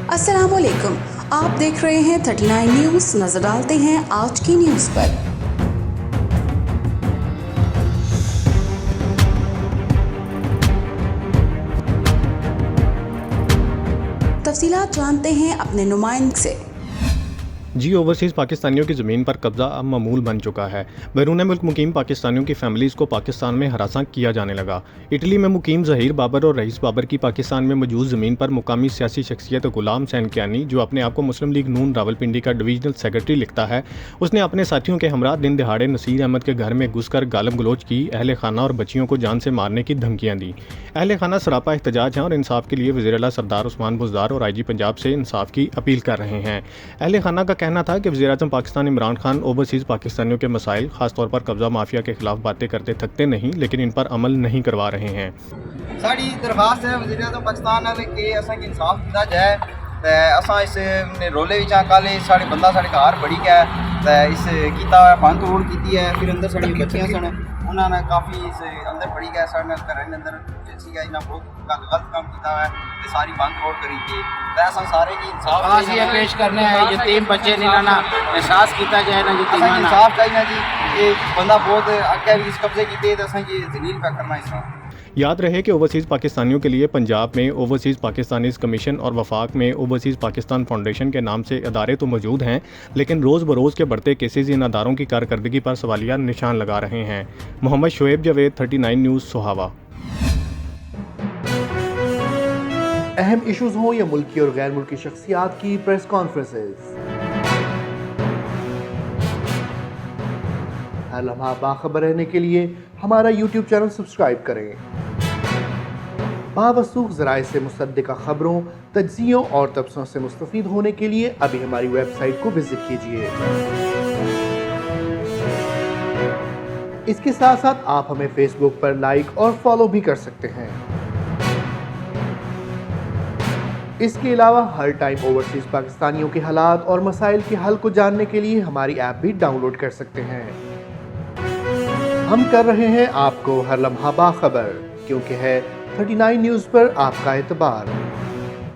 अस्सलाम वालेकुम, आप देख रहे हैं 39 न्यूज़। नजर डालते हैं आज की न्यूज़ पर। तफसीलात जानते हैं अपने नुमाइंदे से। जी ओवरसीज़ पाकिस्तानियों की ज़मीन पर कब्ज़ा अब मामूल बन चुका है। बैरून मुल्क मुकीम पाकिस्तानियों की फैमिलीज़ को पाकिस्तान में हरासा किया जाने लगा। इटली में मुकीम ज़हीर बाबर और रईस बाबर की पाकिस्तान में मौजूद ज़मीन पर मुकामी सियासी शख्सियत गुलाम सैनकियानी, जो अपने आप को मुस्लिम लीग नून रावलपिंडी का डिवीजनल सेक्रेटरी लिखता है, उसने अपने साथियों के हमरा दिन दिहाड़े नसीर अहमद के घर में घुसकर गालम गलोच की, अहल खाना और बच्चियों को जान से मारने की धमकियाँ दी। अहल खाना सरापा एहतजाज हैं और इंसाफ के लिए वज़ीर-ए-आला सरदार उस्मान बुज़दार और IG पंजाब से इंसाफ की अपील कर रहे हैं। अहल खाना का कहना था कि वज़ीर-ए-आज़म पाकिस्तान इमरान खान ओवरसीज़ पाकिस्तानियों के मसाइल, खासतौर पर कब्ज़ा माफिया के खिलाफ बातें करते थकते नहीं, लेकिन इन पर अमल नहीं करवा रहे हैं। साड़ी दरखास्त है वज़ीर-ए-आज़म पाकिस्तान कि असें इंसाफ दिता जाए ते असां इस रोले विच कल साढ़े बंदा साढ़े घर बड़ी गया ते इस कीता भंन तोड़ कीती है। फिर अंदर साड़ी बच्चियां सन उन्होंने काफ़ी इस अंदर बड़ी गया साढ़े घर के अंदर जैसी गया इन्हें बहुत गलत काम किया है ते सारी भंन तोड़ करी थी। असां सारे की इंसाफ पेश करने हैं यतीम बच्चे निलाना एहसास किया जाए ना यतीम इंसाफ चाहिए जी। ये बंदा बहुत अगे भी इस कब्जे किए तो असें ये जलील पे करना इसमें। याद रहे कि ओवरसीज़ पाकिस्तानियों के लिए पंजाब में ओवरसीज़ पाकिस्तानीज़ कमीशन और वफाक में ओवरसीज़ पाकिस्तान फाउंडेशन के नाम से अदारे तो मौजूद हैं, लेकिन रोज़ बरोज़ के बढ़ते केसेस इन अदारों की कारकर्दगी पर सवालिया निशान लगा रहे हैं। मोहम्मद शोएब जावेद, 39 न्यूज़, सोहावा। अहम इशूज़ हों या मुल्की और गैर मुल्की शख्सियात की प्रेस कॉन्फ्रेंसेस, हर लम्हा बाखबर रहने के लिए हमारा YouTube चैनल सब्सक्राइब करें। बावसूख ज़राए से मुसद्दिक़ा खबरों, तज्ज़ियों और तबसरों से मुस्तफ़ीद होने के लिए अभी हमारी वेबसाइट को विजिट कीजिए। इसके साथ साथ आप हमें फेसबुक पर लाइक और फॉलो भी कर सकते हैं। इसके अलावा हर टाइम ओवरसीज़ पाकिस्तानियों के हालात और मसाइल के हल को जानने के लिए हमारी ऐप भी डाउनलोड कर सकते हैं। हम कर रहे हैं आपको हर लम्हा बाखबर, क्योंकि है 39 न्यूज़ पर आपका एतबार।